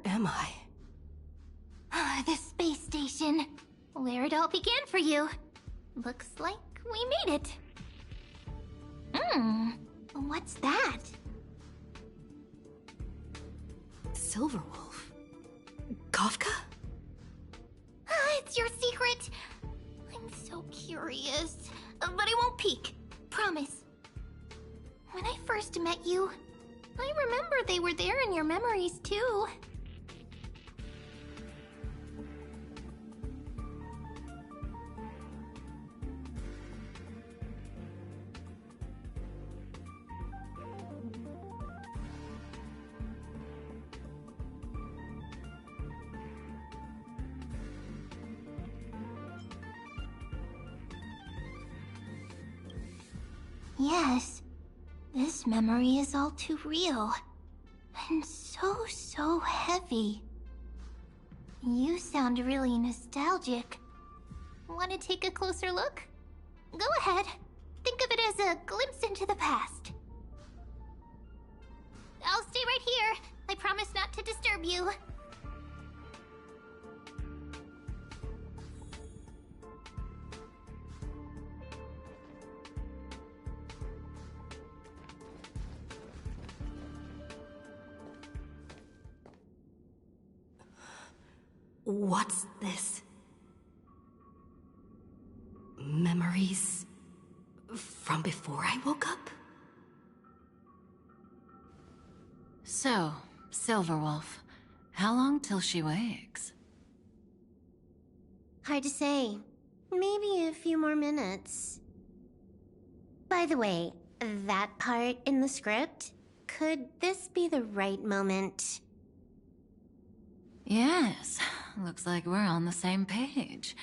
Where am I? The space station. Where it all began for you. Looks like we made it. What's that? Silverwolf? Kafka? It's your secret. I'm so curious. But I won't peek. Promise. When I first met you, I remember they were there in your memories too. Yes, this memory is all too real. And so heavy. You sound really nostalgic. Want to take a closer look? Go ahead. Think of it as a glimpse into the past. I'll stay right here. I promise not to disturb you. What's this? Memories from before I woke up? So, Silverwolf, how long till she wakes? Hard to say. Maybe a few more minutes. By the way, that part in the script, could this be the right moment? Yes, looks like we're on the same page.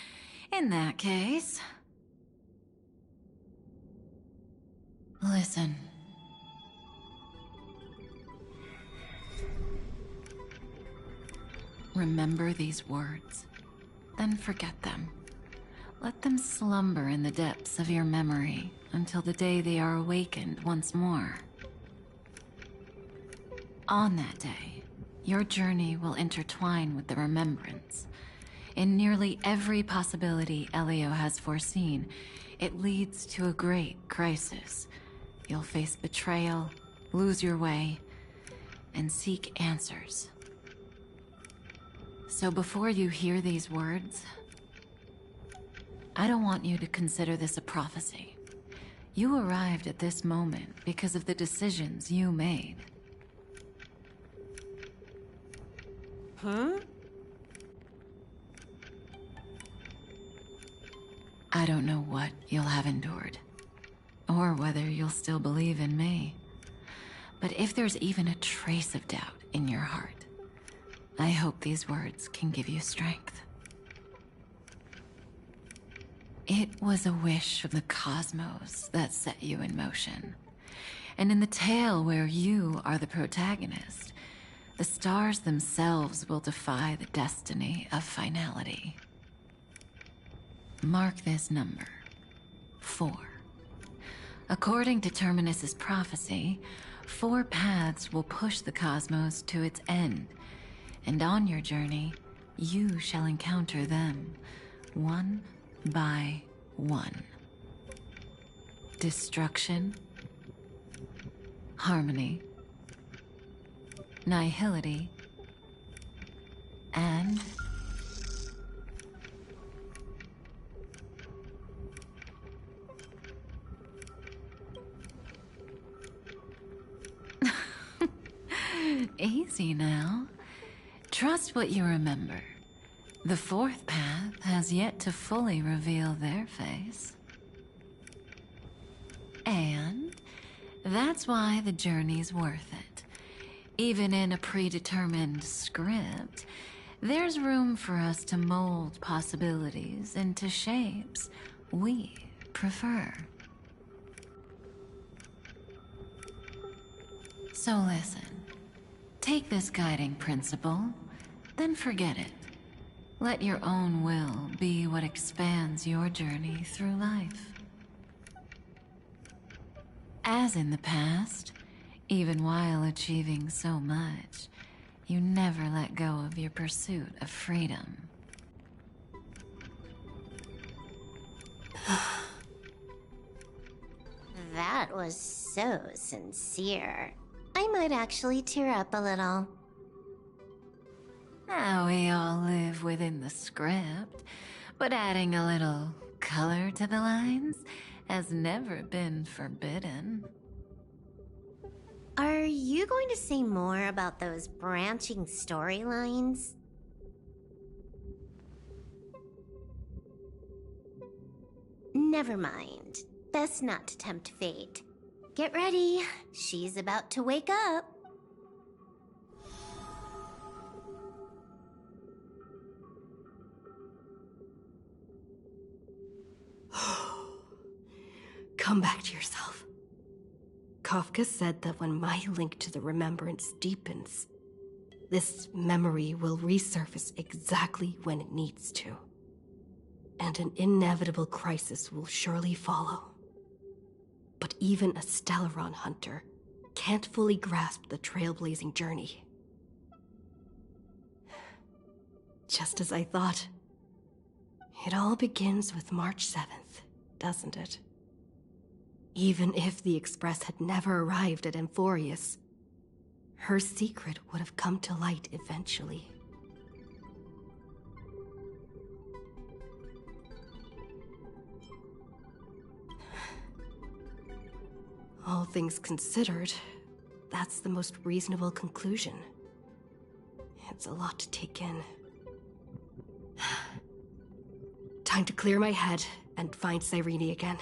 In that case... Listen. Remember these words, then forget them. Let them slumber in the depths of your memory until the day they are awakened once more. On that day, your journey will intertwine with the remembrance. In nearly every possibility Elio has foreseen, it leads to a great crisis. You'll face betrayal, lose your way, and seek answers. So before you hear these words, I don't want you to consider this a prophecy. You arrived at this moment because of the decisions you made. Huh? I don't know what you'll have endured, or whether you'll still believe in me. But if there's even a trace of doubt in your heart, I hope these words can give you strength. It was a wish from the cosmos that set you in motion. And in the tale where you are the protagonist, the stars themselves will defy the destiny of finality. Mark this number, 4. According to Terminus's prophecy, 4 paths will push the cosmos to its end, and on your journey, you shall encounter them, one by one. Destruction, harmony, nihility, and easy now. Trust what you remember. The 4th path has yet to fully reveal their face. And that's why the journey's worth it. Even in a predetermined script, there's room for us to mold possibilities into shapes we prefer. So listen, take this guiding principle, then forget it. Let your own will be what expands your journey through life. As in the past, even while achieving so much, you never let go of your pursuit of freedom. That was so sincere. I might actually tear up a little. Now we all live within the script, but adding a little color to the lines has never been forbidden. Are you going to say more about those branching storylines? Never mind. Best not to tempt fate. Get ready. She's about to wake up. Come back to yourself. Kafka said that when my link to the remembrance deepens, this memory will resurface exactly when it needs to. And an inevitable crisis will surely follow. But even a Stellaron hunter can't fully grasp the trailblazing journey. Just as I thought. It all begins with March 7th, doesn't it? Even if the Express had never arrived at Amphoreus, her secret would have come to light eventually. All things considered, that's the most reasonable conclusion. It's a lot to take in. Time to clear my head and find Cyrene again.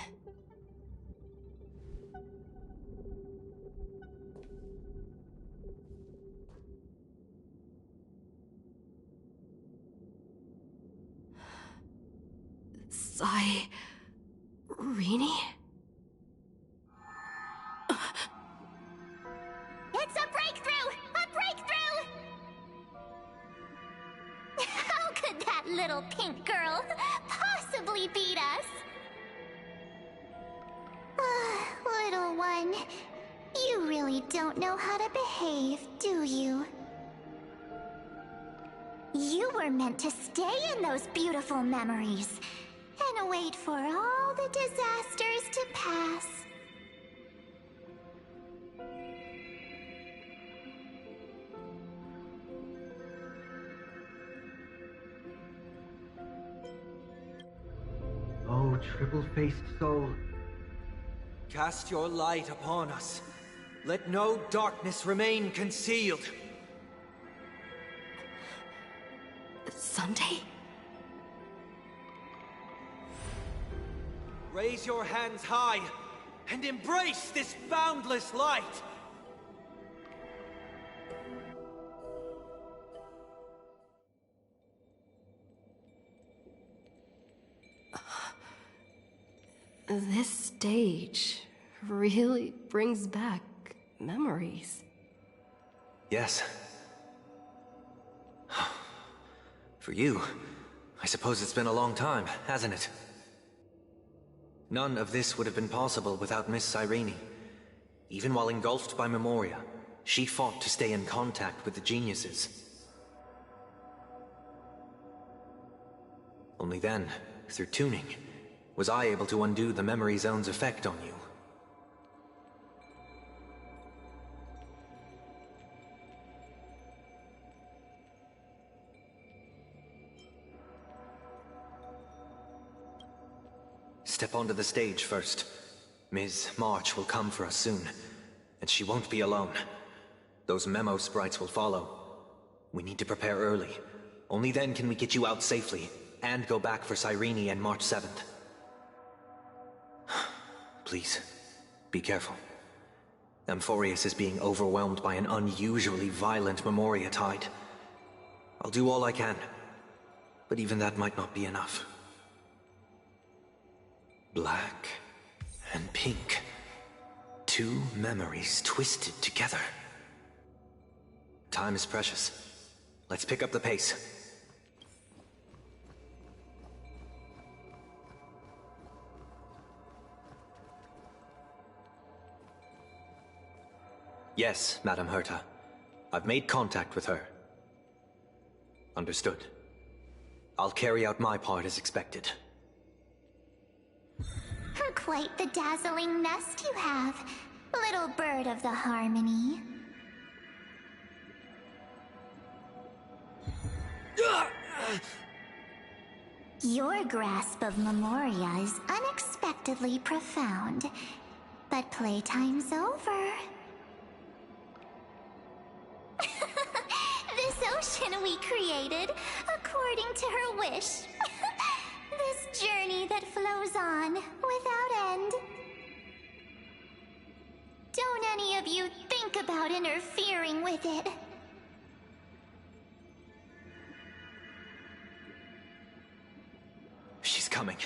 Cyrene? It's a breakthrough! A breakthrough! How could that little pink girl possibly beat us? Little one, you really don't know how to behave, do you? You were meant to stay in those beautiful memories and wait for all the disasters to pass. Oh, triple-faced soul. Cast your light upon us. Let no darkness remain concealed. Sunday? Raise your hands high and embrace this boundless light. This stage really brings back memories. Yes. For you, I suppose it's been a long time, hasn't it? None of this would have been possible without Miss Cyrene. Even while engulfed by Memoria, she fought to stay in contact with the geniuses. Only then, through tuning, was I able to undo the memory zone's effect on you. Step onto the stage first. Ms. March will come for us soon, and she won't be alone. Those memo sprites will follow. We need to prepare early. Only then can we get you out safely, and go back for Cyrene and March 7th. Please, be careful. Amphoreus is being overwhelmed by an unusually violent Memoria tide. I'll do all I can, but even that might not be enough. Black and pink. Two memories twisted together. Time is precious. Let's pick up the pace. Yes, Madam Herta. I've made contact with her, Understood. I'll carry out my part as expected. Quite the dazzling nest you have, little bird of the harmony. Your grasp of Memoria is unexpectedly profound, but playtime's over. This ocean we created, according to her wish. This journey that flows on, without end. Don't any of you think about interfering with it. She's coming.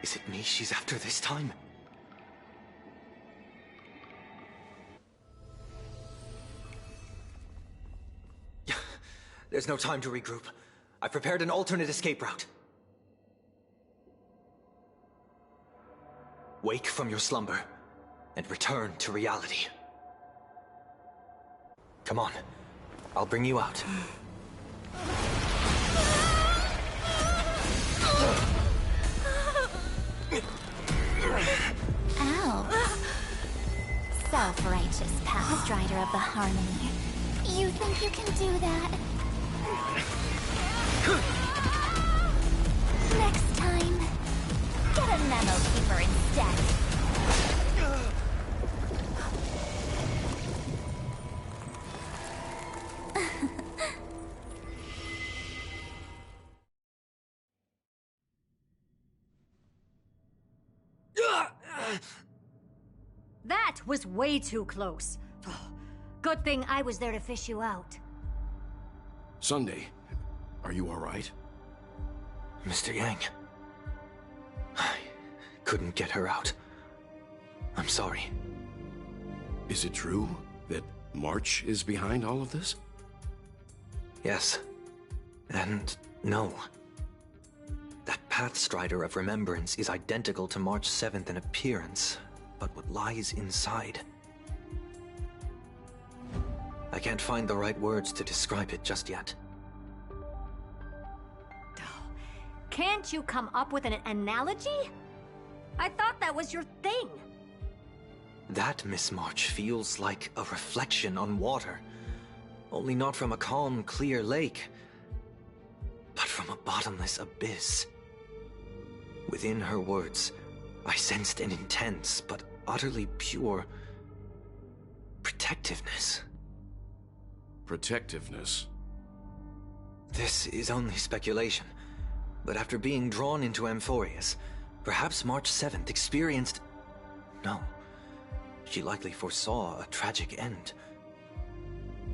Is it me she's after this time? There's no time to regroup. I've prepared an alternate escape route. Wake from your slumber, and return to reality. Come on, I'll bring you out. Ow. Self-righteous past rider of the harmony. You think you can do that? Next time, get a memo keeper instead. That was way too close. Good thing I was there to fish you out. Sunday, are you all right? Mr. Yang. I couldn't get her out. I'm sorry. Is it true that March is behind all of this? Yes. And no. That Pathstrider of Remembrance is identical to March 7th in appearance, but what lies inside... I can't find the right words to describe it just yet. Can't you come up with an analogy? I thought that was your thing. That, Miss March, feels like a reflection on water. Only not from a calm, clear lake, but from a bottomless abyss. Within her words, I sensed an intense, but utterly pure... protectiveness. Protectiveness? This is only speculation, but after being drawn into Amphoreus, perhaps March 7th experienced... No. She likely foresaw a tragic end.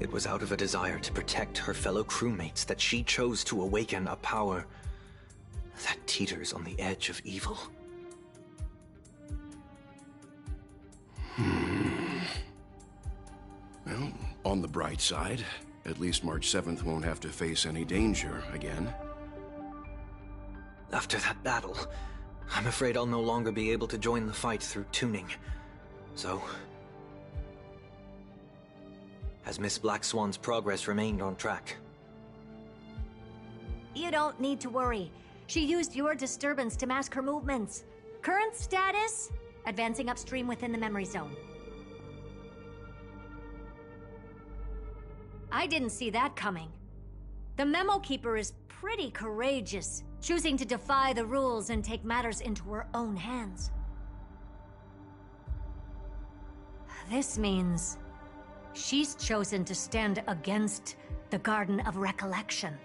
It was out of a desire to protect her fellow crewmates that she chose to awaken a power that teeters on the edge of evil. Well, on the bright side, at least March 7th won't have to face any danger again. After that battle, I'm afraid I'll no longer be able to join the fight through tuning. So... has Miss Black Swan's progress remained on track? You don't need to worry. She used your disturbance to mask her movements. Current status? Advancing upstream within the memory zone. I didn't see that coming. The Memo Keeper is pretty courageous, choosing to defy the rules and take matters into her own hands. This means she's chosen to stand against the Garden of Recollection.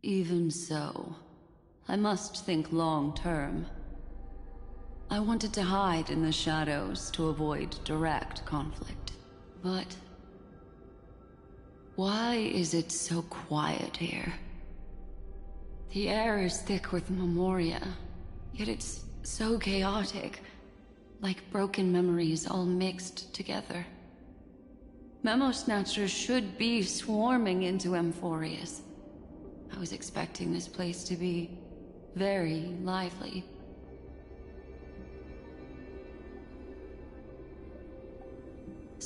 Even so, I must think long-term. I wanted to hide in the shadows to avoid direct conflict. But... why is it so quiet here? The air is thick with memoria, yet it's so chaotic, like broken memories all mixed together. Memo Snatchers should be swarming into Amphoreus. I was expecting this place to be very lively.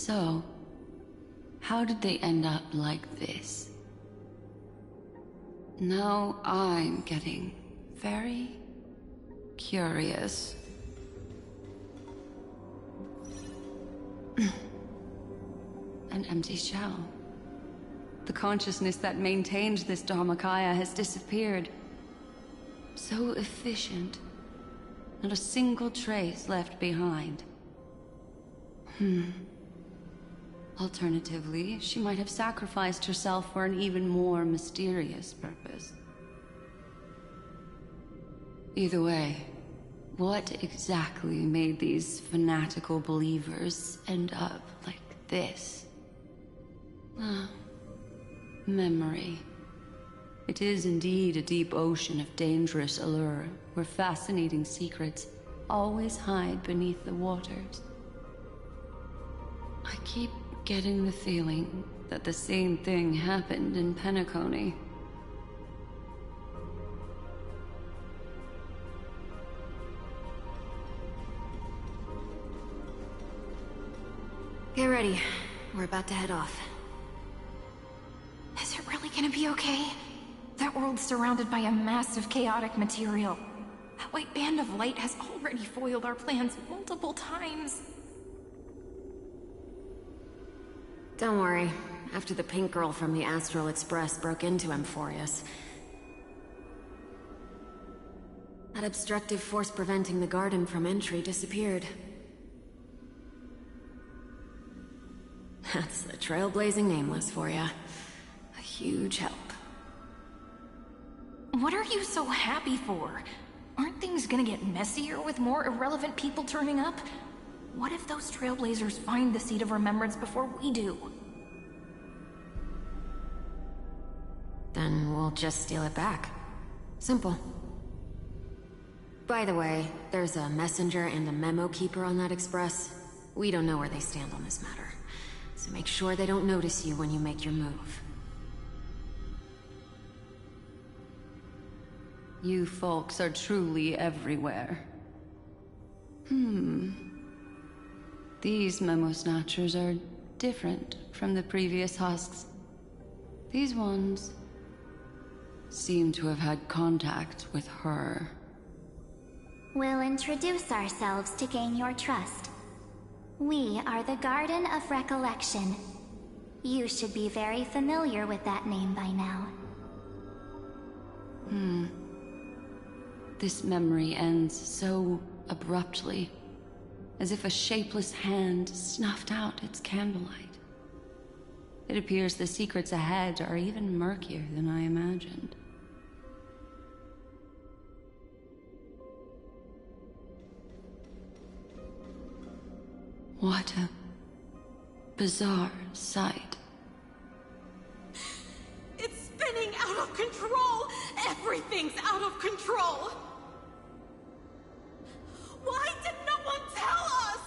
So, how did they end up like this? Now I'm getting very curious. An empty shell. The consciousness that maintained this Dharmakaya has disappeared. So efficient. Not a single trace left behind. Alternatively, she might have sacrificed herself for an even more mysterious purpose. Either way, what exactly made these fanatical believers end up like this? Memory. It is indeed a deep ocean of dangerous allure, where fascinating secrets always hide beneath the waters. I keep getting the feeling that the same thing happened in Penacony. Get ready. We're about to head off. Is it really gonna be okay? That world's surrounded by a massive chaotic material. That white band of light has already foiled our plans multiple times. Don't worry. After the pink girl from the Astral Express broke into Amphoreus, that obstructive force preventing the garden from entry disappeared. That's the Trailblazing Nameless for ya. A huge help. What are you so happy for? Aren't things gonna get messier with more irrelevant people turning up? What if those Trailblazers find the Seed of Remembrance before we do? Then we'll just steal it back. Simple. By the way, there's a messenger and a memo keeper on that express. We don't know where they stand on this matter, so make sure they don't notice you when you make your move. You folks are truly everywhere. These memo snatchers are different from the previous husks. These ones seem to have had contact with her. We'll introduce ourselves to gain your trust. We are the Garden of Recollection. You should be very familiar with that name by now. This memory ends so abruptly, as if a shapeless hand snuffed out its candlelight. It appears the secrets ahead are even murkier than I imagined. What a bizarre sight. It's spinning out of control! Everything's out of control! Why did no one tell us?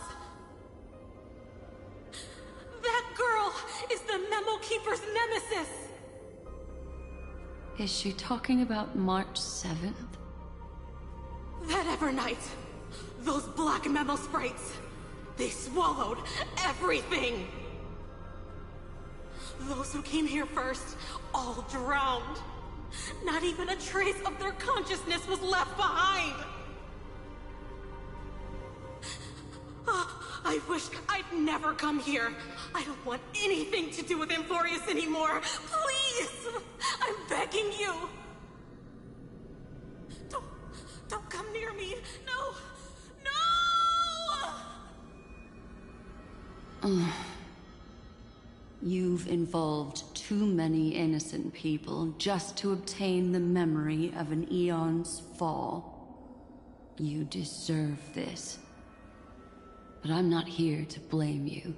That girl is the Memo Keeper's nemesis! Is she talking about March 7th? That Evernight, those black Memo sprites, they swallowed everything! Those who came here first, all drowned. Not even a trace of their consciousness was left behind! I wish I'd never come here. I don't want anything to do with Amphoreus anymore. Please! I'm begging you! Don't come near me! No! No! You've involved too many innocent people just to obtain the memory of an eon's fall. You deserve this. But I'm not here to blame you.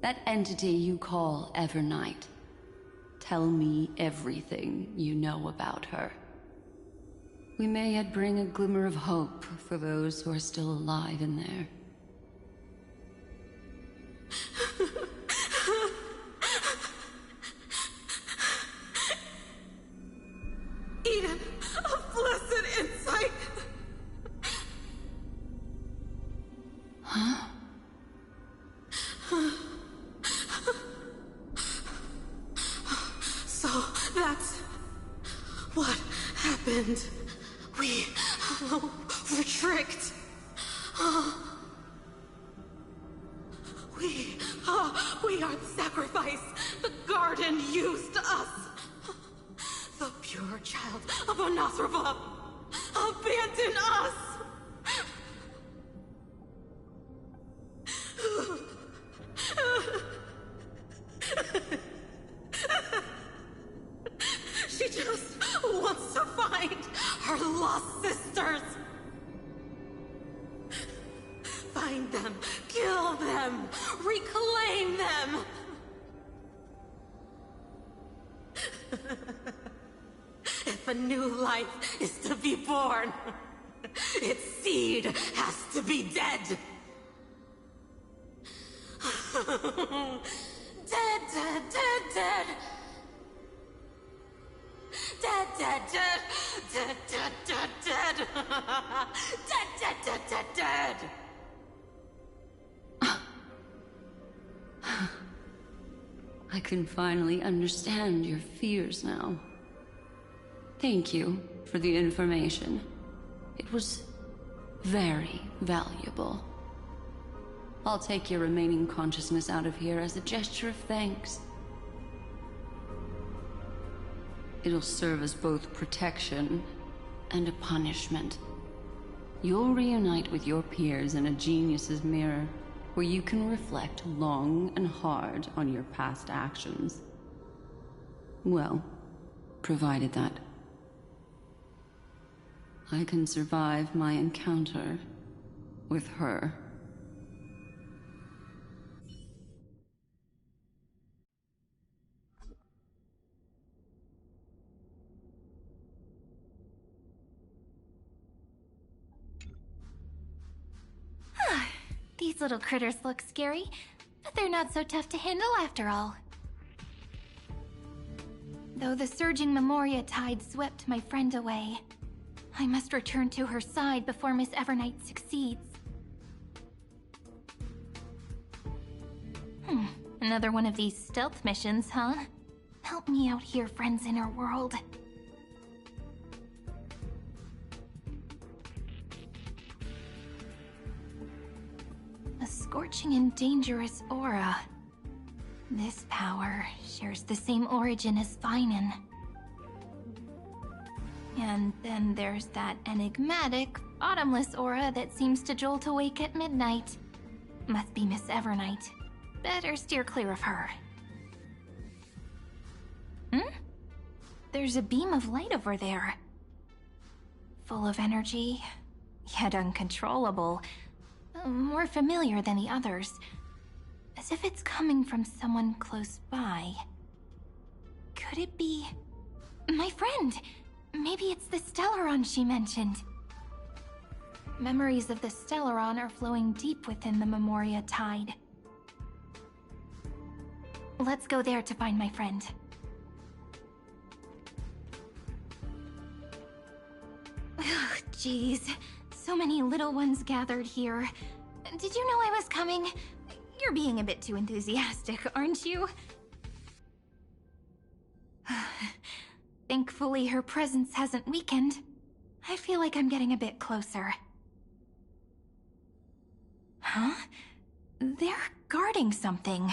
That entity you call Evernight, tell me everything you know about her. We may yet bring a glimmer of hope for those who are still alive in there. Eden, a blessed insight! Huh? happened? We were tricked. We are the sacrifice. The garden used us. The pure child of Anathrava abandoned us. She just wants to find her lost sisters. Find them, kill them, reclaim them. If a new life is to be born, its seed has to be dead. Dead, dead, dead, dead. Dead, dead, dead, dead, dead, dead, dead. Dead, dead, dead, dead, dead. I can finally understand your fears now. Thank you for the information. It was very valuable. I'll take your remaining consciousness out of here as a gesture of thanks. It'll serve as both protection and a punishment. You'll reunite with your peers in a genius's mirror, where you can reflect long and hard on your past actions. Well, provided that I can survive my encounter with her. These little critters look scary, but they're not so tough to handle after all. Though the surging Memoria tide swept my friend away, I must return to her side before Miss Evernight succeeds. Another one of these stealth missions, huh? Help me out here, friends in her world. A scorching and dangerous aura. This power shares the same origin as Finan. And then there's that enigmatic, bottomless aura that seems to jolt awake at midnight. Must be Miss Evernight. Better steer clear of her. There's a beam of light over there. Full of energy, yet uncontrollable. More familiar than the others. As if it's coming from someone close by. Could it be... my friend? Maybe it's the Stellaron she mentioned. Memories of the Stellaron are flowing deep within the Memoria tide. Let's go there to find my friend. Ugh, jeez. So many little ones gathered here. Did you know I was coming? You're being a bit too enthusiastic, aren't you? Thankfully, her presence hasn't weakened. I feel like I'm getting a bit closer. Huh? They're guarding something.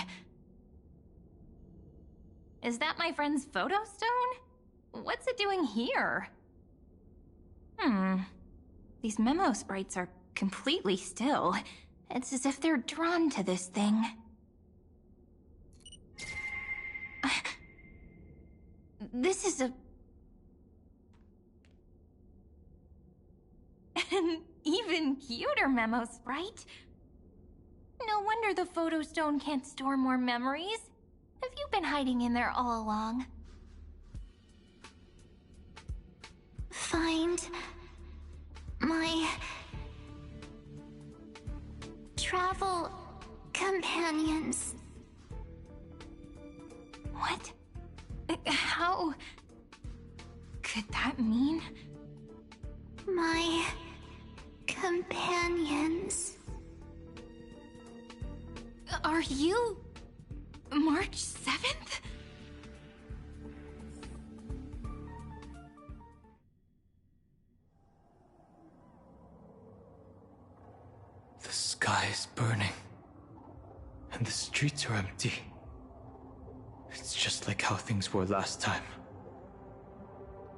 Is that my friend's photo stone? What's it doing here? These memo sprites are completely still. It's as if they're drawn to this thing. This is an even cuter memo sprite. No wonder the photo stone can't store more memories. Have you been hiding in there all along? Find my travel companions. What? How could that mean? My companions. Are you March 7th? burning. And the streets are empty. It's just like how things were last time.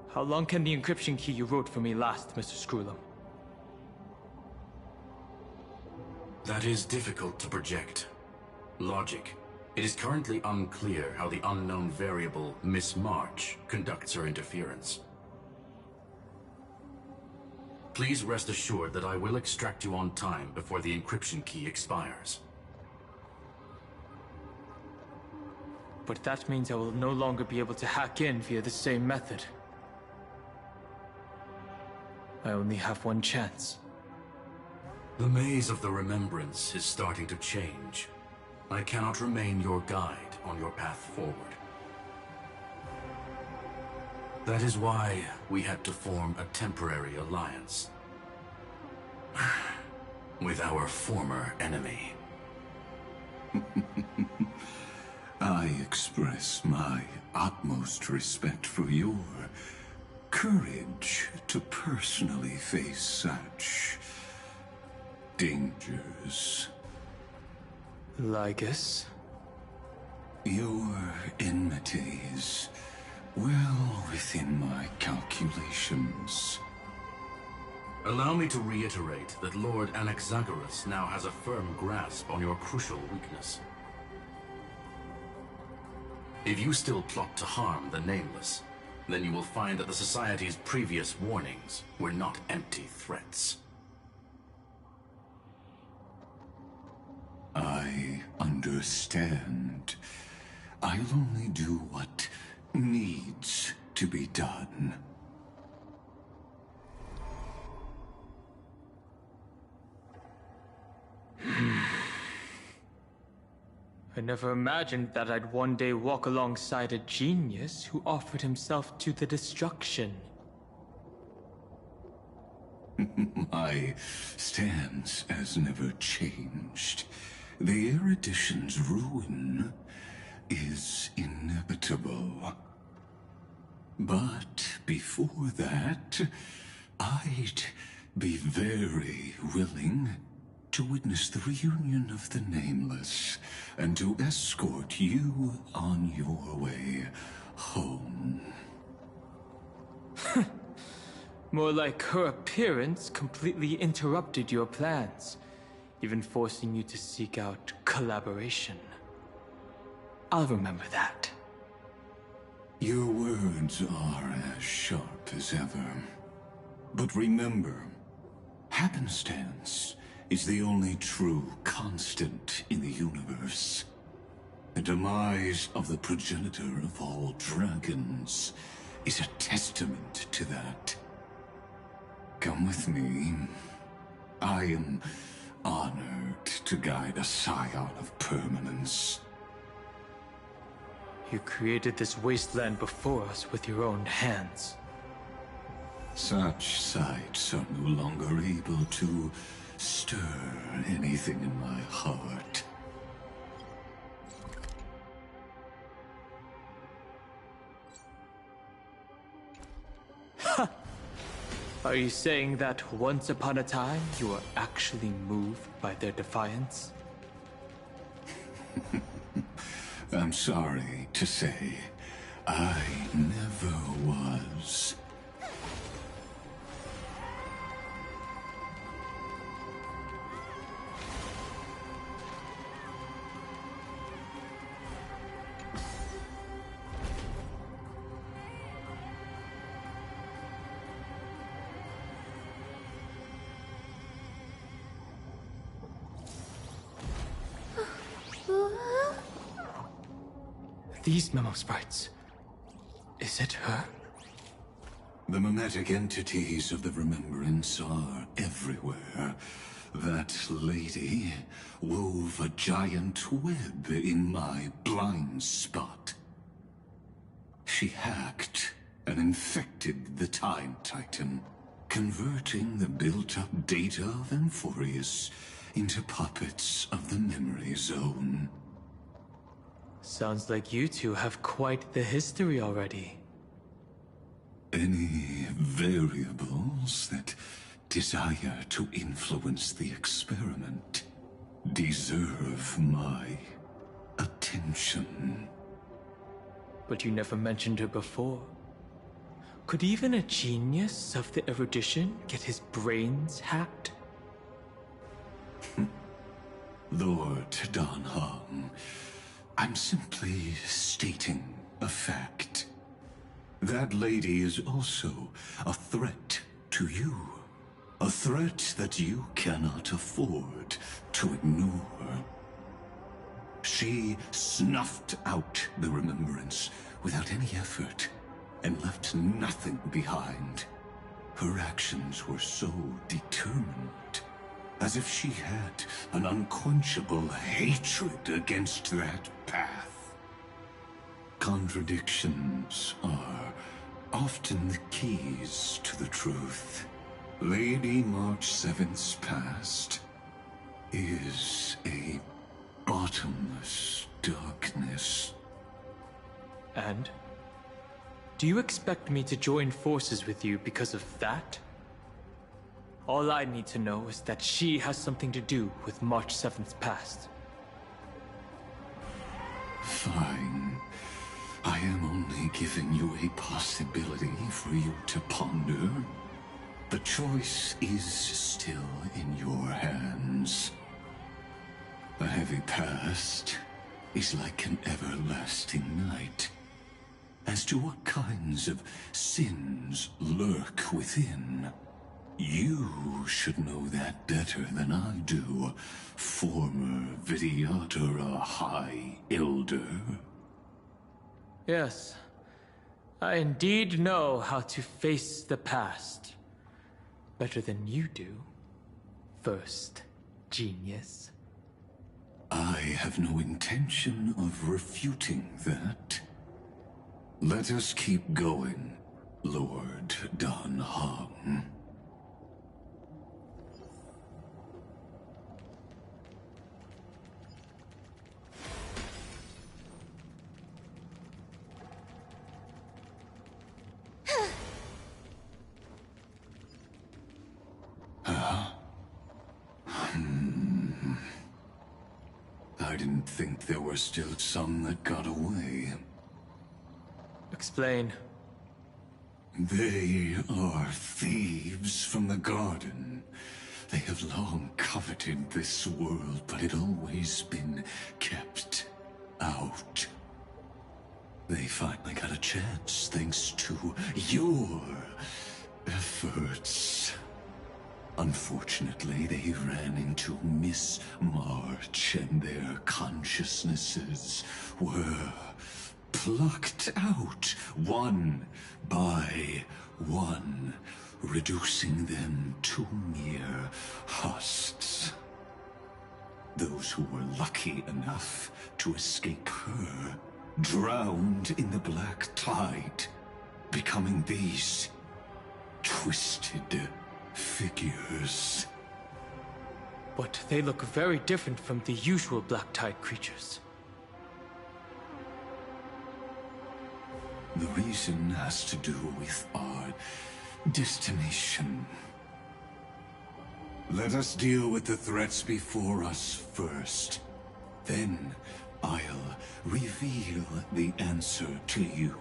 How long can the encryption key you wrote for me last, Mr. Screwlum? That is difficult to project. Logic. It is currently unclear how the unknown variable, Miss March, conducts her interference. Please rest assured that I will extract you on time before the encryption key expires. But that means I will no longer be able to hack in via the same method. I only have one chance. The maze of the Remembrance is starting to change. I cannot remain your guide on your path forward. That is why we had to form a temporary alliance with our former enemy. I express my utmost respect for your courage to personally face such dangers. Lygus? Your enmity is well within my calculations. Allow me to reiterate that Lord Anaxagoras now has a firm grasp on your crucial weakness. If you still plot to harm the Nameless, then you will find that the Society's previous warnings were not empty threats. I understand. I'll only do what needs to be done. I never imagined that I'd one day walk alongside a genius who offered himself to the destruction. My stance has never changed. The erudition's ruin is inevitable. But before that, I'd be very willing to witness the reunion of the Nameless and to escort you on your way home. More like her appearance completely interrupted your plans, even forcing you to seek out collaboration. I'll remember that. Your words are as sharp as ever. But remember, happenstance is the only true constant in the universe. The demise of the progenitor of all dragons is a testament to that. Come with me. I am honored to guide a scion of permanence. You created this wasteland before us with your own hands. Such sights are no longer able to stir anything in my heart. Ha! Are you saying that once upon a time you were actually moved by their defiance? I'm sorry to say, I never was. These memo sprites. Is it her? The mimetic entities of the Remembrance are everywhere. That lady wove a giant web in my blind spot. She hacked and infected the Time Titan, converting the built-up data of Amphoreus into puppets of the Memory Zone. Sounds like you two have quite the history already. Any variables that desire to influence the experiment? deserve my attention. But you never mentioned her before. Could even a genius of the erudition get his brains hacked? Lord Dan Heng, I'm simply stating a fact. That lady is also a threat to you. A threat that you cannot afford to ignore. She snuffed out the remembrance without any effort and left nothing behind. Her actions were so determined, as if she had an unquenchable hatred against that path. Contradictions are often the keys to the truth. Lady March 7th's past is a bottomless darkness. And? Do you expect me to join forces with you because of that? All I need to know is that she has something to do with March 7th's past. Fine. I am only giving you a possibility for you to ponder. The choice is still in your hands. A heavy past is like an everlasting night. As to what kinds of sins lurk within, you should know that better than I do, former Vidyadhara High Elder. Yes, I indeed know how to face the past. Better than you do, first genius. I have no intention of refuting that. Let us keep going, Lord Dan Heng. I didn't think there were still some that got away. Explain. They are thieves from the garden. They have long coveted this world, but it always been kept out. They finally got a chance thanks to your efforts. Unfortunately, they ran into Miss March, and their consciousnesses were plucked out one by one, reducing them to mere husks. Those who were lucky enough to escape her drowned in the black tide, becoming these twisted figures. But they look very different from the usual Black Tide creatures. The reason has to do with our destination. Let us deal with the threats before us first. Then I'll reveal the answer to you.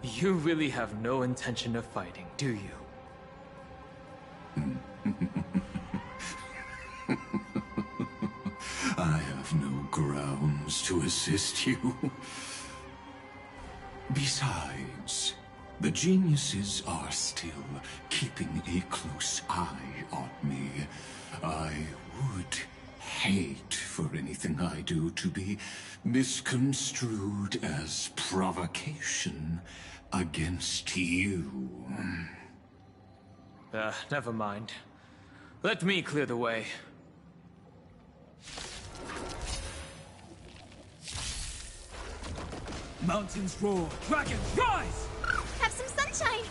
You really have no intention of fighting, do you? I have no grounds to assist you. Besides, the geniuses are still keeping a close eye on me. I would hate for anything I do to be misconstrued as provocation against you. Never mind. Let me clear the way. Mountains roar, dragons rise! Have some sunshine!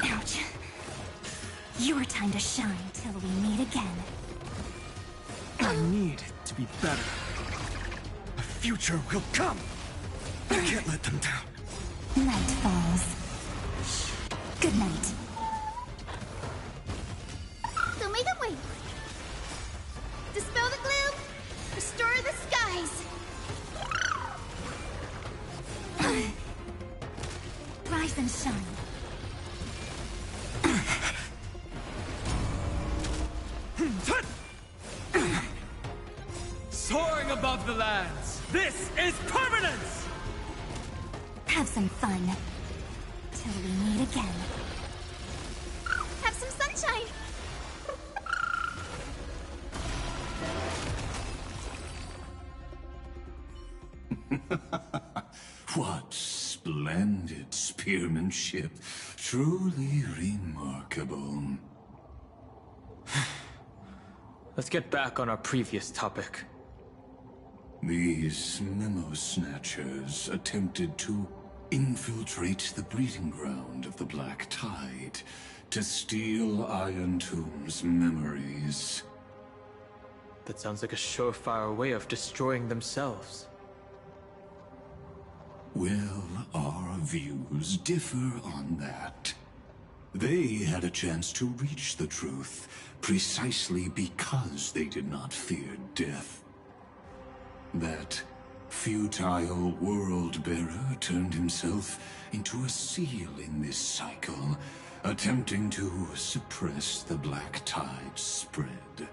Ouch. Your time to shine till we meet again. I need to be better. A future will come! I can't let them down. Night falls. Good night. Don't make them wait. Dispel the gloom. Restore the skies. Rise and shine. Soaring above the lands. This is permanence! Have some fun. Till we meet again. Have some sunshine! What splendid spearmanship. Truly remarkable. Let's get back on our previous topic. These memo snatchers attempted to infiltrate the breeding ground of the Black Tide to steal Iron Tomb's memories. That sounds like a surefire way of destroying themselves. Well, our views differ on that. They had a chance to reach the truth precisely because they did not fear death. That futile world-bearer turned himself into a seal in this cycle, attempting to suppress the Black Tide's spread.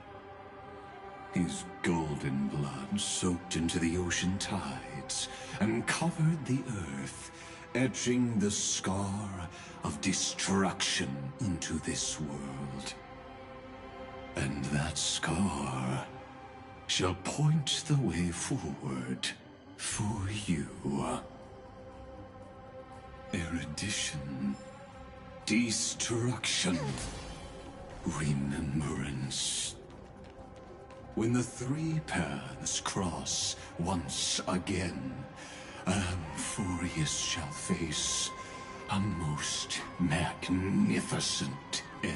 His golden blood soaked into the ocean tides and covered the earth, etching the scar of destruction into this world. And that scar shall point the way forward for you. Erudition, destruction, remembrance. When the three paths cross once again, Amphoreus shall face a most magnificent end.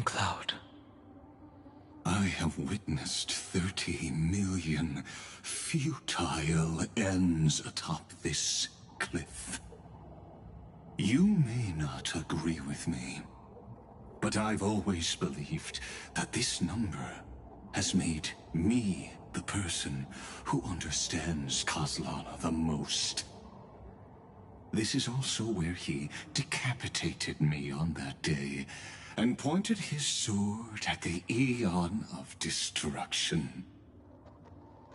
Cloud. I have witnessed 30 million futile ends atop this cliff. You may not agree with me, but I've always believed that this number has made me the person who understands Kozlana the most. This is also where he decapitated me on that day, and pointed his sword at the Eon of Destruction.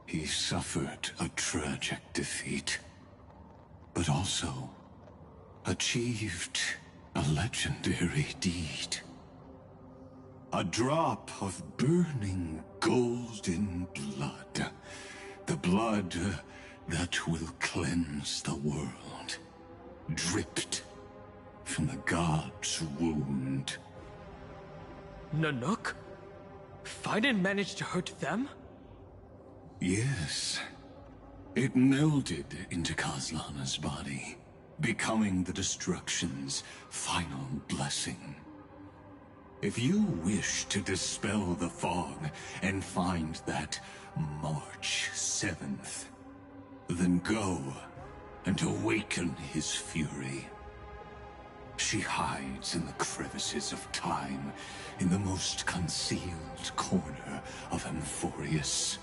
He suffered a tragic defeat, but also achieved a legendary deed. A drop of burning golden blood. The blood that will cleanse the world. Dripped from the god's wound. Nanook? Fiden managed to hurt them? Yes. It melded into Kozlana's body, becoming the Destruction's final blessing. If you wish to dispel the fog and find that March 7th, then go and awaken his fury. She hides in the crevices of time, in the most concealed corner of Amphoreus.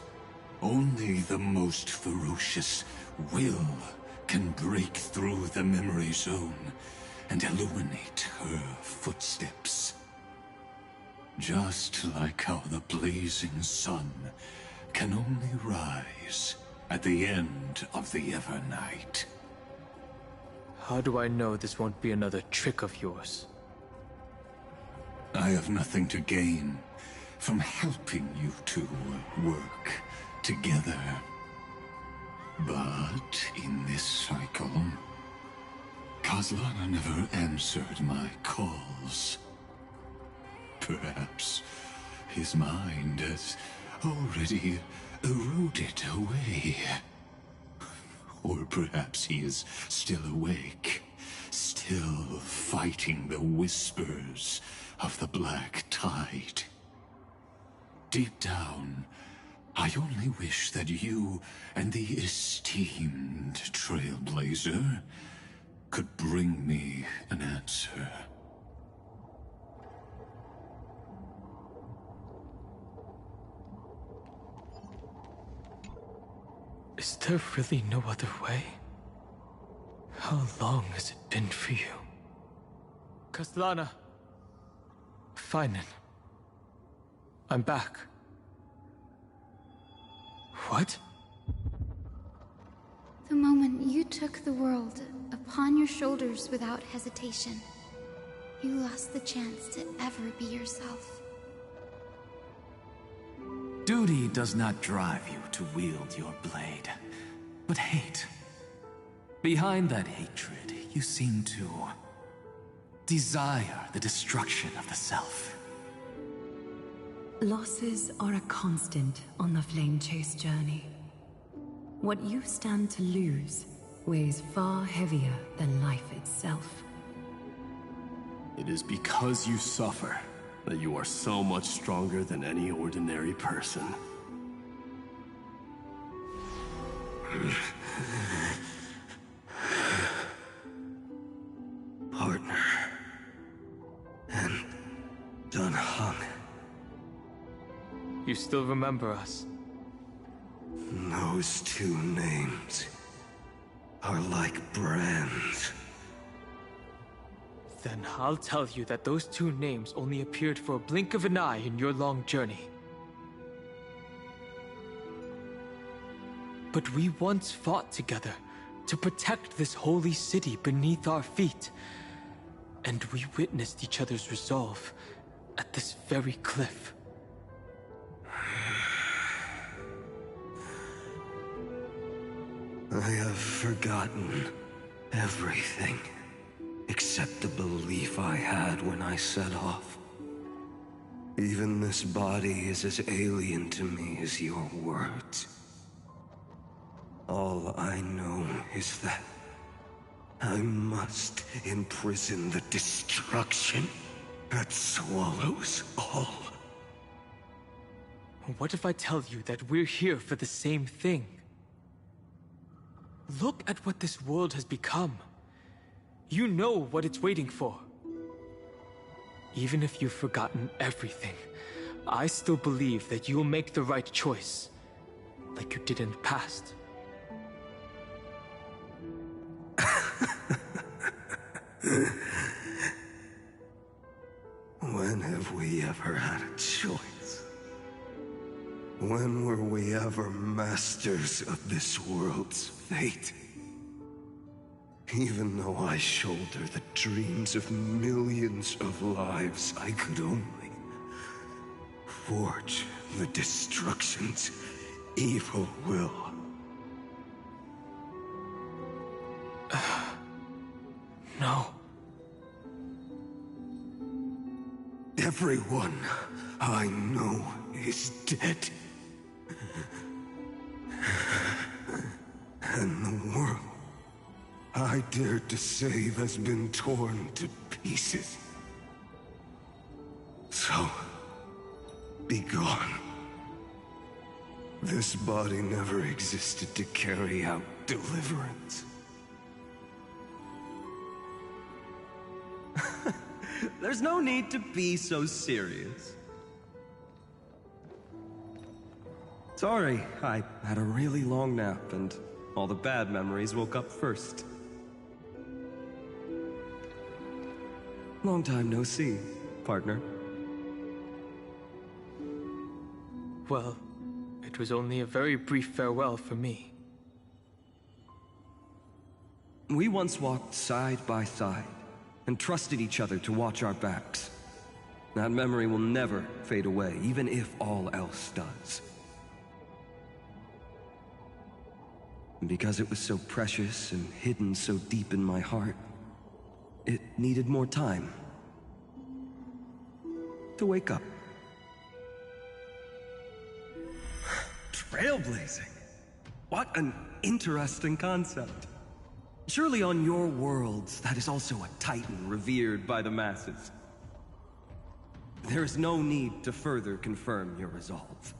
Only the most ferocious will can break through the memory zone and illuminate her footsteps. Just like how the blazing sun can only rise at the end of the Evernight. How do I know this won't be another trick of yours? I have nothing to gain from helping you two work together. But in this cycle, Kozlana never answered my calls. Perhaps his mind has already eroded away. Or perhaps he is still awake, still fighting the whispers of the Black Tide. Deep down, I only wish that you and the esteemed Trailblazer could bring me an answer. Is there really no other way? How long has it been for you? Kastlana. Fine then. I'm back. What? The moment you took the world upon your shoulders without hesitation, you lost the chance to ever be yourself. Duty does not drive you to wield your blade, but hate. Behind that hatred, you seem to desire the destruction of the self. Losses are a constant on the Flame Chase journey. What you stand to lose weighs far heavier than life itself. It is because you suffer that you are so much stronger than any ordinary person. Partner. And Dunhung. You still remember us? Those two names are like brands. Then I'll tell you that those two names only appeared for a blink of an eye in your long journey. But we once fought together to protect this holy city beneath our feet. And we witnessed each other's resolve at this very cliff. I have forgotten everything except the belief I had when I set off. Even this body is as alien to me as your words. All I know is that I must imprison the destruction that swallows all. What if I tell you that we're here for the same thing? Look at what this world has become. You know what it's waiting for. Even if you've forgotten everything, I still believe that you'll make the right choice, like you did in the past. When have we ever had a choice? When were we ever masters of this world's fate? Even though I shoulder the dreams of millions of lives, I could only forge the destruction's evil will. No. Everyone I know is dead. And the world I dared to save has been torn to pieces. So, be gone. This body never existed to carry out deliverance. There's no need to be so serious. Sorry, I had a really long nap and all the bad memories woke up first. Long time no see, partner. Well, it was only a very brief farewell for me. We once walked side by side and trusted each other to watch our backs. That memory will never fade away, even if all else does. And because it was so precious and hidden so deep in my heart, it needed more time to wake up. Trailblazing? What an interesting concept. Surely on your worlds, that is also a titan revered by the masses. There is no need to further confirm your resolve.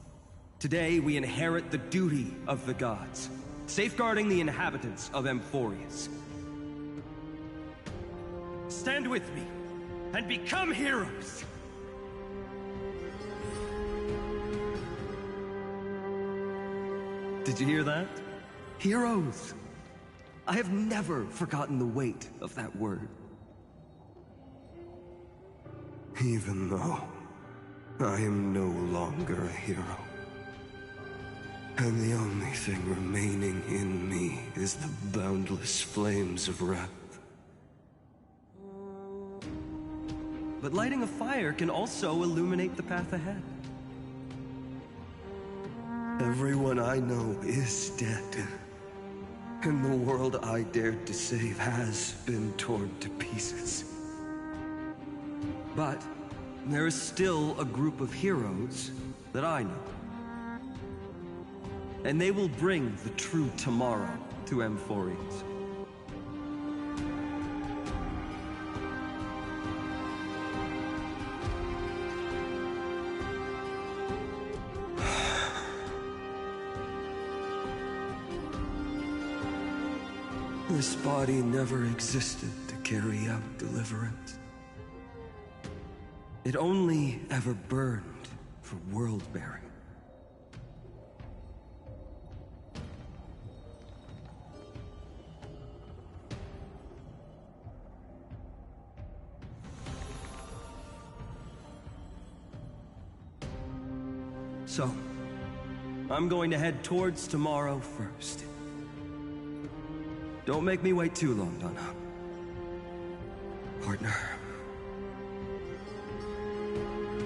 Today, we inherit the duty of the gods, safeguarding the inhabitants of Amphoreus. Stand with me, and become heroes! Did you hear that? Heroes! I have never forgotten the weight of that word. Even though I am no longer a hero, and the only thing remaining in me is the boundless flames of wrath. But lighting a fire can also illuminate the path ahead. Everyone I know is dead, and the world I dared to save has been torn to pieces. But there is still a group of heroes that I know. And they will bring the true tomorrow to Amphoreus. This body never existed to carry out deliverance. It only ever burned for world-bearing. So, I'm going to head towards tomorrow first. Don't make me wait too long, Donna. Partner.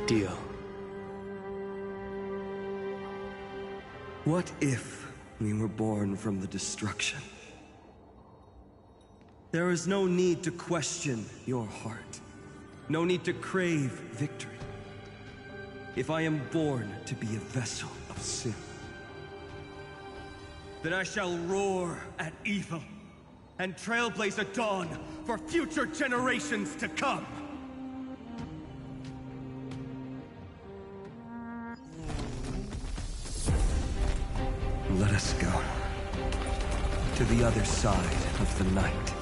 Deal. What if we were born from the destruction? There is no need to question your heart. No need to crave victory. If I am born to be a vessel of sin, then I shall roar at evil and trailblaze a dawn for future generations to come. Let us go to the other side of the night.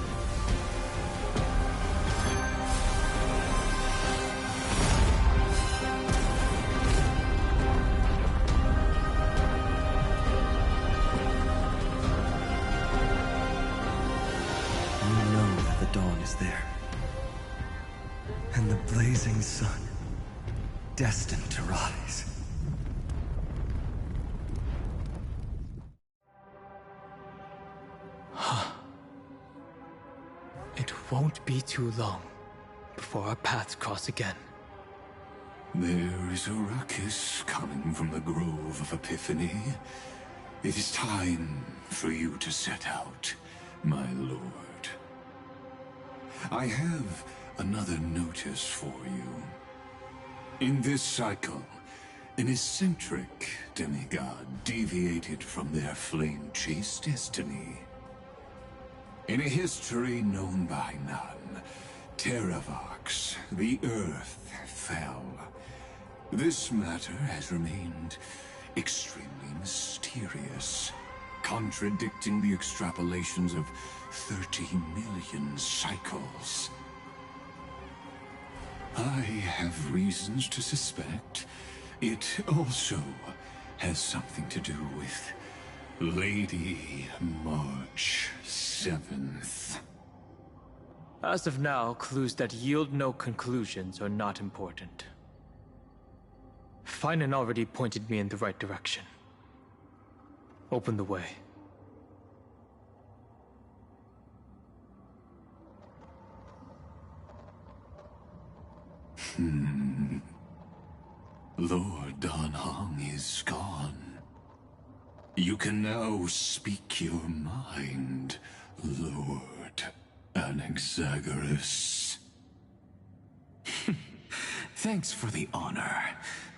There, and the blazing sun, destined to rise. It won't be too long before our paths cross again. There is a ruckus coming from the Grove of Epiphany. It is time for you to set out, my lord. I have another notice for you. In this cycle, an eccentric demigod deviated from their flame-chased destiny. In a history known by none, Terravox, the Earth, fell. This matter has remained extremely mysterious, contradicting the extrapolations of 30 million cycles. I have reasons to suspect it also has something to do with Lady March 7th. As of now, clues that yield no conclusions are not important. Finan already pointed me in the right direction. Open the way. Lord Danhong is gone. You can now speak your mind, Lord Anaxagoras. Thanks for the honor,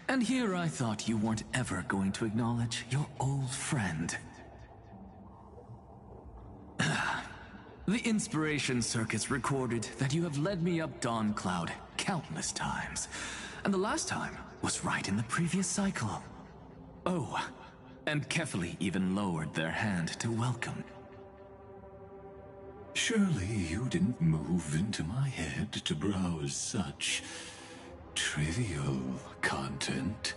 And here I thought you weren't ever going to acknowledge your old friend. The Inspiration Circuits recorded that you have led me up Dawn Cloud countless times, and the last time was right in the previous cycle. Oh, and Kefali even lowered their hand to welcome. Surely you didn't move into my head to browse such trivial content.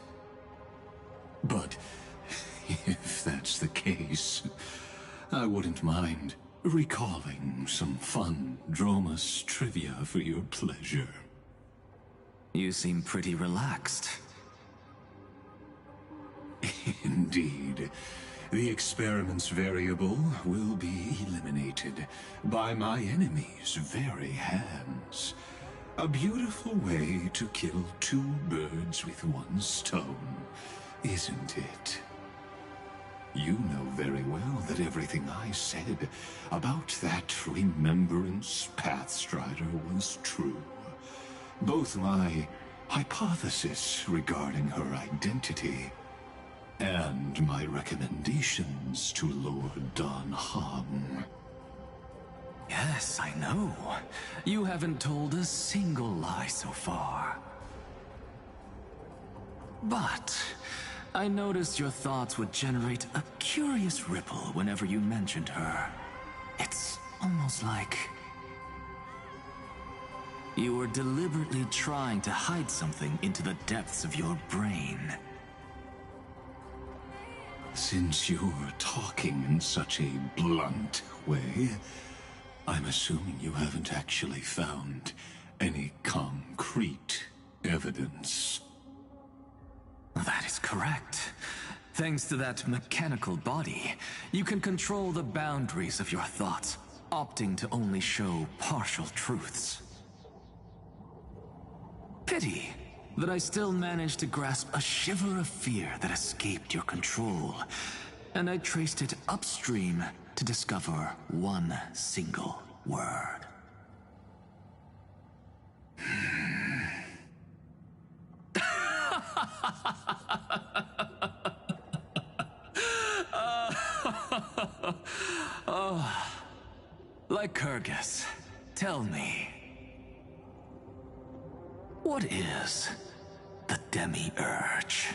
But if that's the case, I wouldn't mind recalling some fun Dromus trivia for your pleasure. You seem pretty relaxed. Indeed. The experiment's variable will be eliminated by my enemy's very hands. A beautiful way to kill two birds with one stone, isn't it? You know very well that everything I said about that Remembrance Pathstrider was true. Both my hypothesis regarding her identity and my recommendations to Lord Don Hum. Yes, I know. You haven't told a single lie so far. But I noticed your thoughts would generate a curious ripple whenever you mentioned her. It's almost like you were deliberately trying to hide something into the depths of your brain. Since you're talking in such a blunt way, I'm assuming you haven't actually found any concrete evidence. That is correct. Thanks to that mechanical body, you can control the boundaries of your thoughts, opting to only show partial truths. Pity that I still managed to grasp a shiver of fear that escaped your control, and I traced it upstream to discover one single word. Oh, Lycurgus, tell me, what is the Demiurge?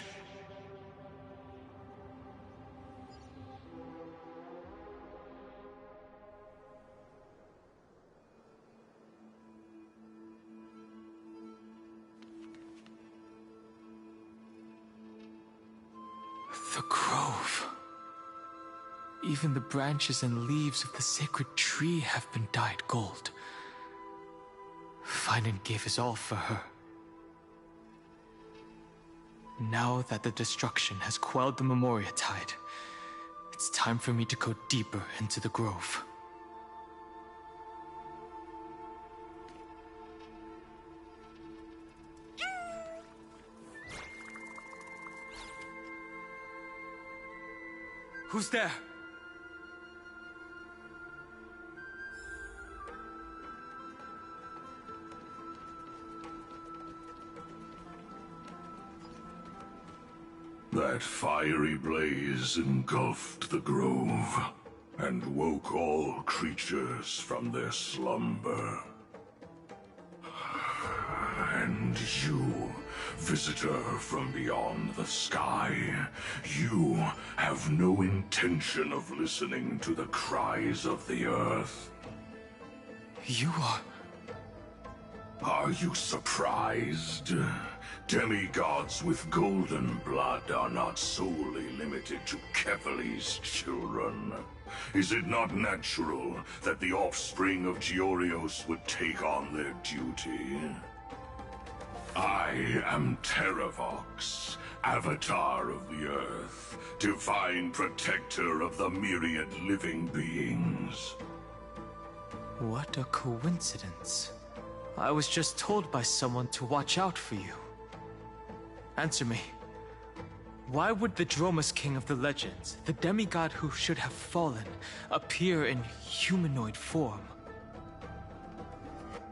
The Grove. Even the branches and leaves of the sacred tree have been dyed gold. Finan gave his all for her. Now that the destruction has quelled the Memoria tide, it's time for me to go deeper into the Grove. Who's there? That fiery blaze engulfed the grove and woke all creatures from their slumber. And you, visitor from beyond the sky, you have no intention of listening to the cries of the earth. You are... Are you surprised? Demigods with golden blood are not solely limited to Kefali's children. Is it not natural that the offspring of Georios would take on their duty? I am Terravox, Avatar of the Earth, divine protector of the myriad living beings. What a coincidence. I was just told by someone to watch out for you. Answer me. Why would the Dromus King of the Legends, the demigod who should have fallen, appear in humanoid form?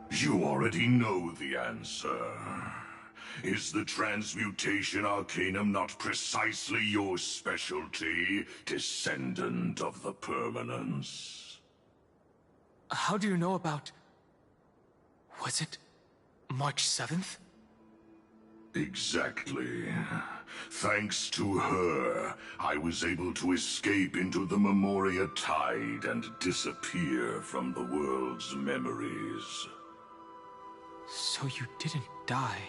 You already know the answer. Is the transmutation arcanum not precisely your specialty, descendant of the permanence? How do you know about... Was it March 7th? Exactly. Thanks to her, I was able to escape into the Memoria Tide and disappear from the world's memories. So you didn't die.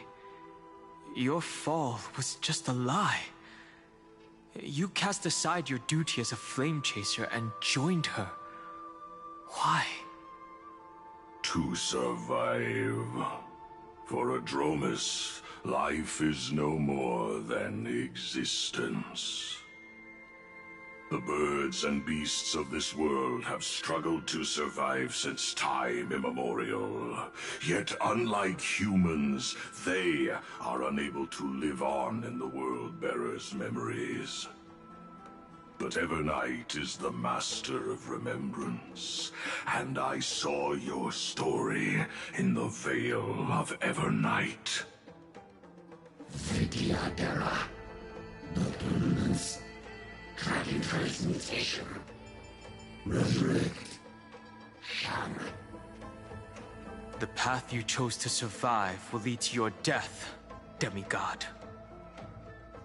Your fall was just a lie. You cast aside your duty as a flame chaser and joined her. Why? To survive. For Adromus, life is no more than existence. The birds and beasts of this world have struggled to survive since time immemorial. Yet unlike humans, they are unable to live on in the World-Bearer's memories. But Evernight is the master of remembrance, and I saw your story in the Veil of Evernight. Vidyadhara, the permanence, dragon transmutation, resurrect, Shan. The path you chose to survive will lead to your death, demigod.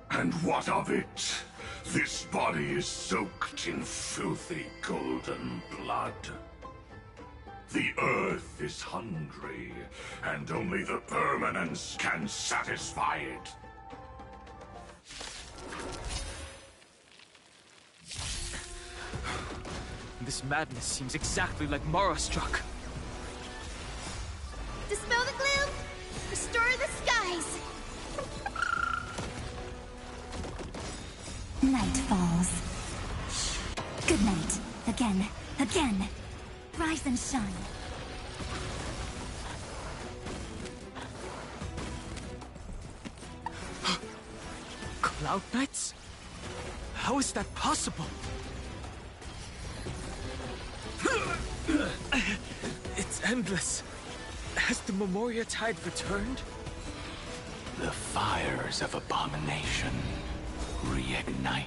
And what of it? This body is soaked in filthy golden blood. The earth is hungry, and only the permanence can satisfy it. This madness seems exactly like Mara struck. Dispel the gloom! Restore the skies! Night falls. Good night. Again. Again. Rise and shine. Cloud Knights? How is that possible? It's endless. Has the Memoria Tide returned? The fires of abomination reignite.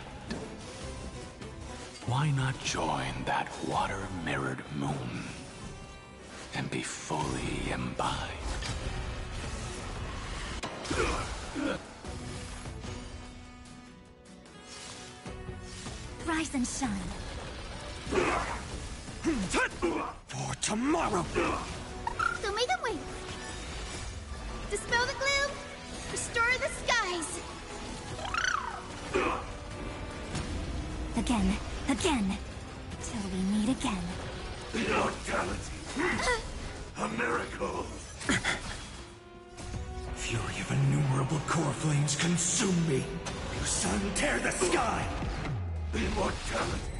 Why not join that water-mirrored moon and be fully imbibed? Rise and shine. For tomorrow! So make them wait! Dispel the gloom! Restore the skies! Again. Again. Till we meet again. Immortality! A miracle! Fury of innumerable core flames consume me! You sun, tear the sky! Immortality!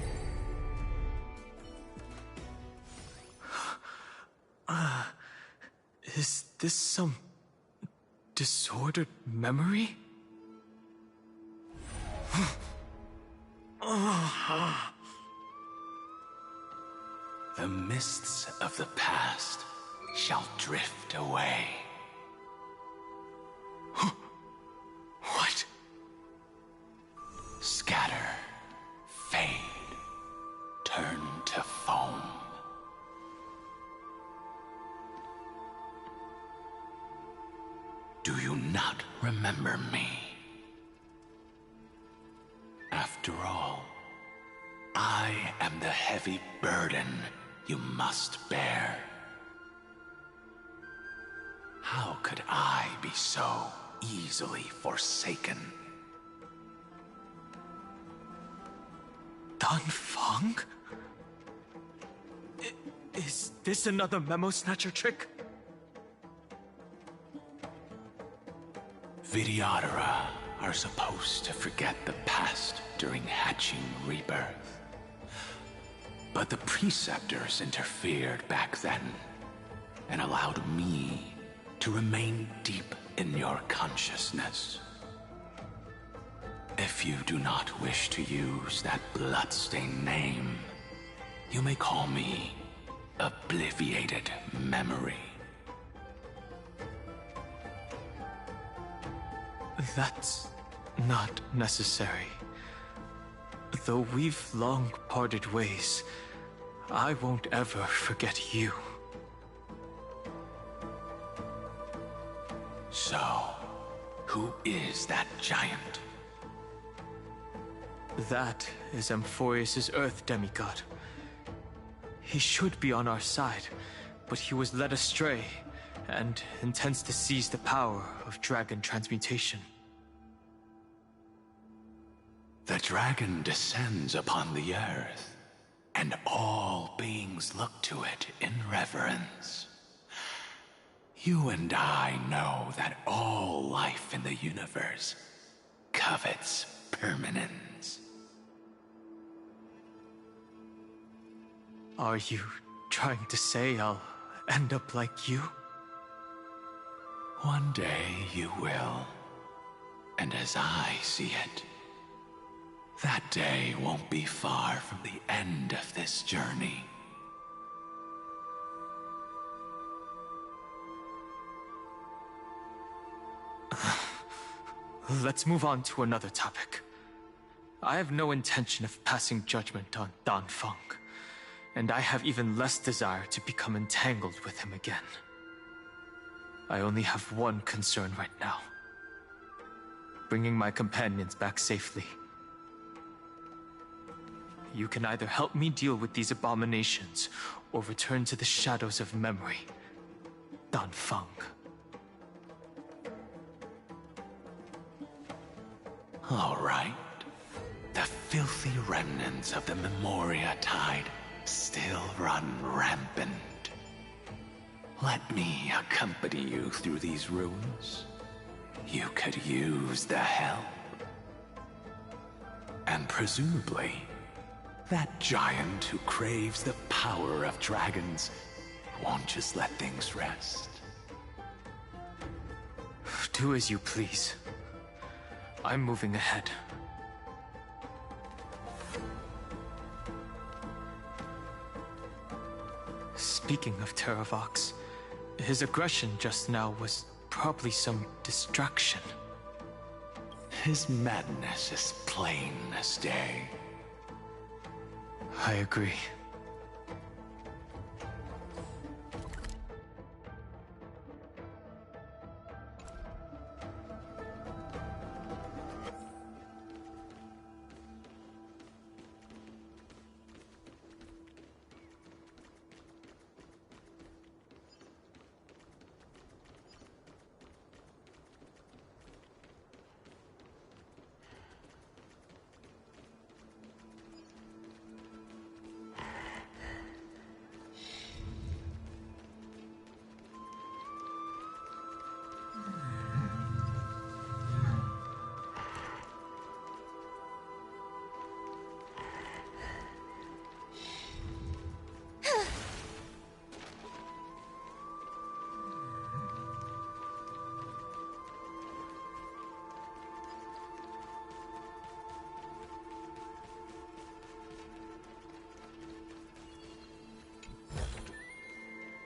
Is this some disordered memory? The mists of the past shall drift away. What? Scatter, fade, turn to foam. Do you not remember me? After all, I am the heavy burden you must bear. How could I be so easily forsaken? Dan Feng? Is this another Memo Snatcher trick? Vidyadhara are supposed to forget the past during hatching rebirth. But the Preceptors interfered back then and allowed me to remain deep in your consciousness. If you do not wish to use that bloodstained name, you may call me Obliviated Memory. That's not necessary. Though we've long parted ways, I won't ever forget you. So, who is that giant? That is Amphoreus' Earth demigod. He should be on our side, but he was led astray and intends to seize the power of dragon transmutation. The dragon descends upon the earth, and all beings look to it in reverence. You and I know that all life in the universe covets permanence. Are you trying to say I'll end up like you? One day you will. And as I see it, that day won't be far from the end of this journey. Let's move on to another topic. I have no intention of passing judgment on Danfeng, and I have even less desire to become entangled with him again. I only have one concern right now: bringing my companions back safely. You can either help me deal with these abominations, or return to the shadows of memory. Danfeng. All right. The filthy remnants of the Memoria Tide still run rampant. Let me accompany you through these ruins. You could use the help. And presumably, that giant who craves the power of dragons won't just let things rest. Do as you please. I'm moving ahead. Speaking of Terravox, his aggression just now was probably some distraction. His madness is plain as day. I agree.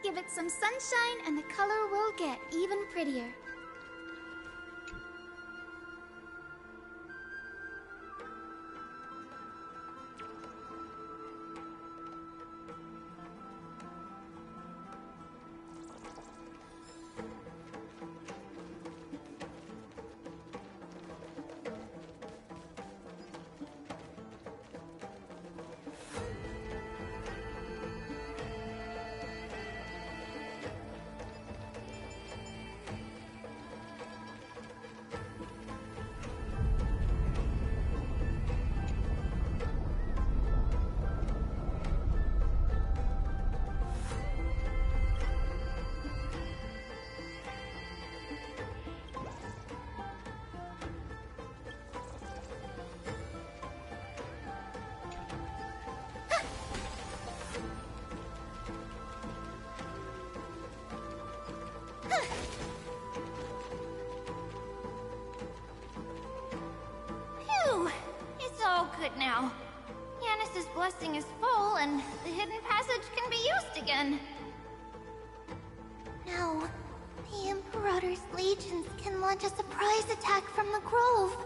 Give it some sunshine and the color will get even prettier. Good now. Yanis's blessing is full, and the hidden passage can be used again. No, the Emperor Marauder's legions can launch a surprise attack from the Grove.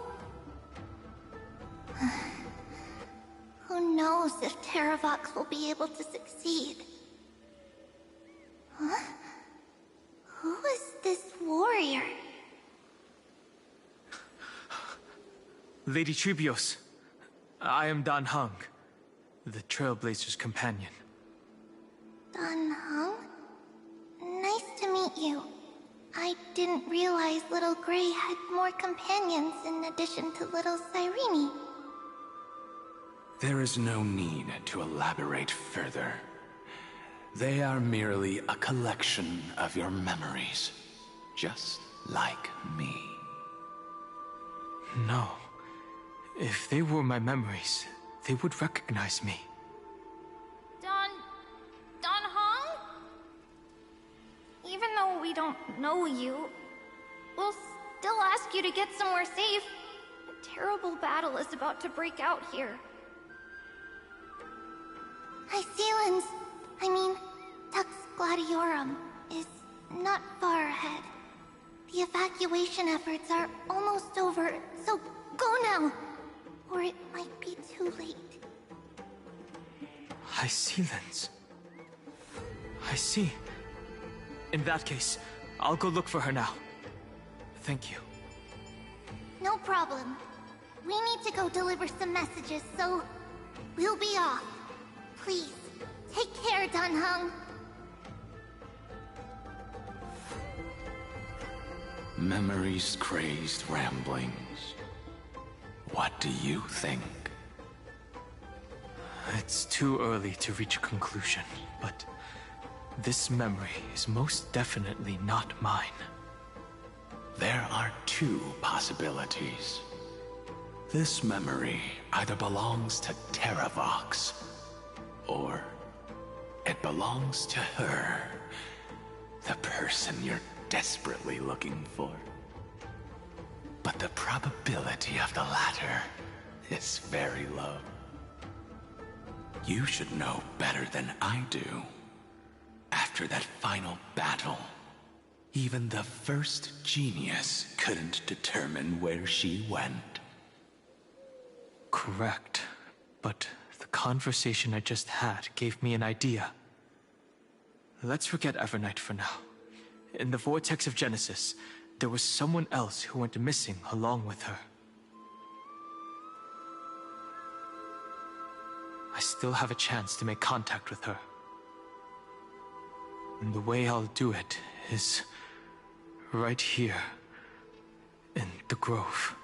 Who knows if Terravox will be able to succeed? Huh? Who is this warrior? Lady Trebios, I am Dan Heng, the Trailblazer's companion. Dan Heng? Nice to meet you. I didn't realize Little Grey had more companions in addition to Little Cyrene. There is no need to elaborate further. They are merely a collection of your memories, just like me. No. If they were my memories, they would recognize me. Dan Heng? Even though we don't know you, we'll still ask you to get somewhere safe. A terrible battle is about to break out here. Iceland's, Tux Gladiorum, is not far ahead. The evacuation efforts are almost over, so go now! Or it might be too late. Iceland's. I see. In that case, I'll go look for her now. Thank you. No problem. We need to go deliver some messages, so we'll be off. Please, take care, Dan Heng. Memories, crazed ramblings. What do you think? It's too early to reach a conclusion, but this memory is most definitely not mine. There are two possibilities. This memory either belongs to Terravox, or it belongs to her, the person you're desperately looking for. But the probability of the latter is very low. You should know better than I do. After that final battle, even the first genius couldn't determine where she went. Correct. But the conversation I just had gave me an idea. Let's forget Evernight for now. In the Vortex of Genesis, there was someone else who went missing along with her. I still have a chance to make contact with her. And the way I'll do it is right here in the Grove.